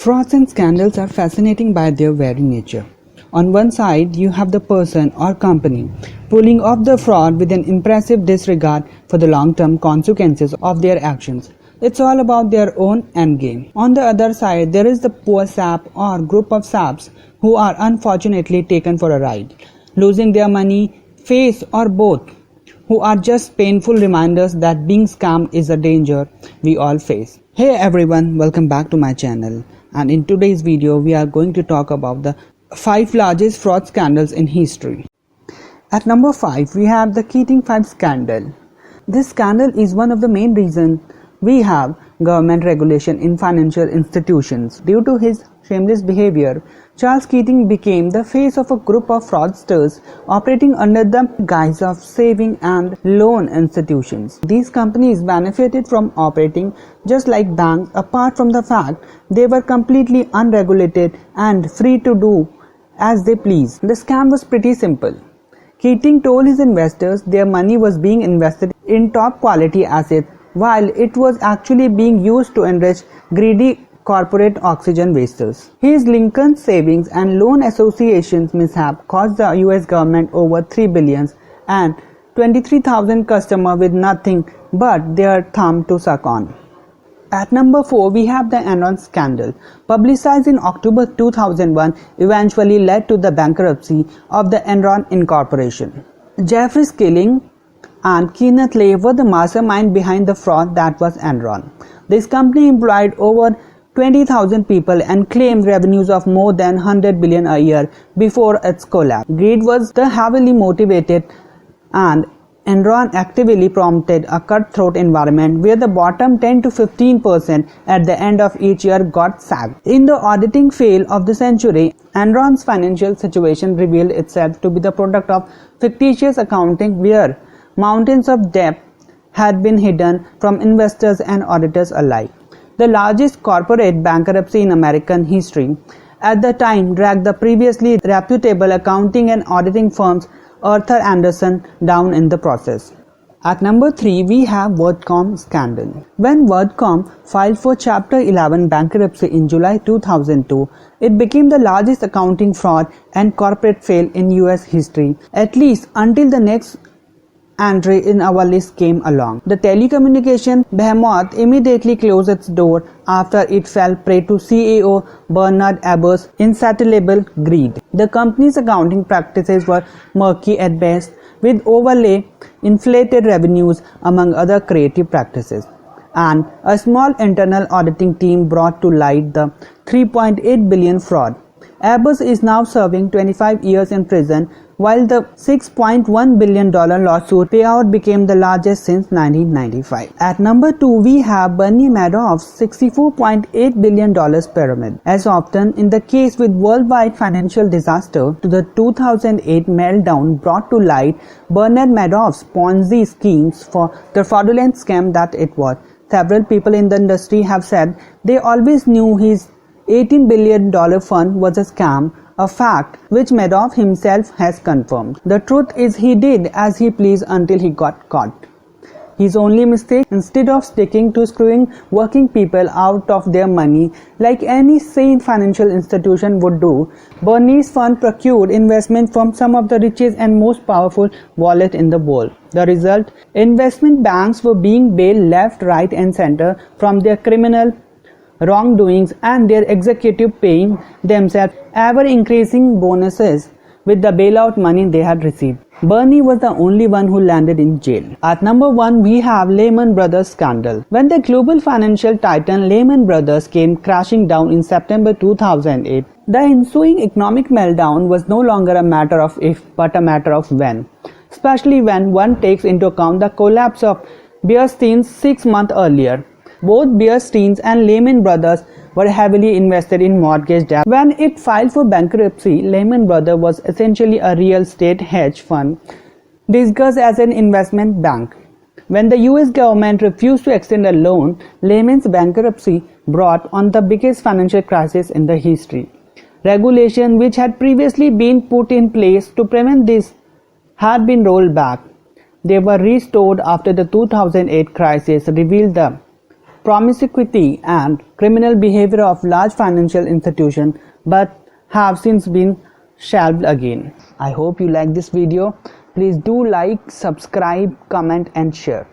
Frauds and scandals are fascinating by their very nature. On one side, you have the person or company pulling off the fraud with an impressive disregard for the long-term consequences of their actions. It's all about their own endgame. On the other side, there is the poor sap or group of saps who are unfortunately taken for a ride, losing their money, face or both, who are just painful reminders that being scammed is a danger we all face. Hey everyone, welcome back to my channel, and in today's video we are going to talk about the 5 largest fraud scandals in history. At number 5 we have the Keating 5 scandal. This scandal is one of the main reasons we have government regulation in financial institutions. Due to his shameless behavior, Charles Keating became the face of a group of fraudsters operating under the guise of saving and loan institutions. These companies benefited from operating just like banks, apart from the fact they were completely unregulated and free to do as they please. The scam was pretty simple. Keating told his investors their money was being invested in top quality assets while it was actually being used to enrich greedy corporate oxygen wasters. His Lincoln Savings and Loan Association's mishap cost the US government over $3 billion and 23,000 customers with nothing but their thumb to suck on. At number 4 we have the Enron scandal, publicized in October 2001, eventually led to the bankruptcy of the Enron Incorporation. Jeffrey Skilling and Kenneth Lay were the mastermind behind the fraud that was Enron. This company employed over 20,000 people and claimed revenues of more than $100 billion a year before its collapse. Greed was the heavily motivated, and Enron actively prompted a cutthroat environment where the bottom 10 to 15% at the end of each year got sacked. In the auditing fail of the century, Enron's financial situation revealed itself to be the product of fictitious accounting where mountains of debt had been hidden from investors and auditors alike. The largest corporate bankruptcy in American history at the time dragged the previously reputable accounting and auditing firms Arthur Andersen down in the process. At number 3 we have WorldCom scandal. When WorldCom filed for Chapter 11 bankruptcy in July 2002, it became the largest accounting fraud and corporate fail in US history, at least until the next entry in our list came along. The telecommunication behemoth immediately closed its door after it fell prey to CEO Bernard Abber's insatiable greed. The company's accounting practices were murky at best, with overlay inflated revenues among other creative practices, and a small internal auditing team brought to light the $3.8 billion fraud. Abbott is now serving 25 years in prison, while the $6.1 billion lawsuit payout became the largest since 1995. At number 2 we have Bernie Madoff's $64.8 billion pyramid. As often in the case with worldwide financial disaster, to the 2008 meltdown brought to light Bernard Madoff's Ponzi schemes for the fraudulent scam that it was. Several people in the industry have said they always knew his $18 billion fund was a scam, a fact which Madoff himself has confirmed. The truth is he did as he pleased until he got caught. His only mistake, instead of sticking to screwing working people out of their money like any sane financial institution would do, Bernie's fund procured investment from some of the richest and most powerful wallets in the world. The result? Investment banks were being bailed left, right and center from their criminal wrongdoings, and their executive paying themselves ever increasing bonuses with the bailout money they had received. Bernie was the only one who landed in jail. At number 1 we have Lehman Brothers scandal. When the global financial titan Lehman Brothers came crashing down in September 2008, the ensuing economic meltdown was no longer a matter of if but a matter of when, especially when one takes into account the collapse of Bear Stearns 6 months earlier. Both Bear Stearns and Lehman Brothers were heavily invested in mortgage debt. When it filed for bankruptcy, Lehman Brothers was essentially a real estate hedge fund disguised as an investment bank. When the US government refused to extend a loan, Lehman's bankruptcy brought on the biggest financial crisis in the history. Regulation which had previously been put in place to prevent this had been rolled back. They were restored after the 2008 crisis revealed the promiscuity and criminal behavior of large financial institutions, but have since been shelved again. I hope you like this video. Please do like, subscribe, comment and share.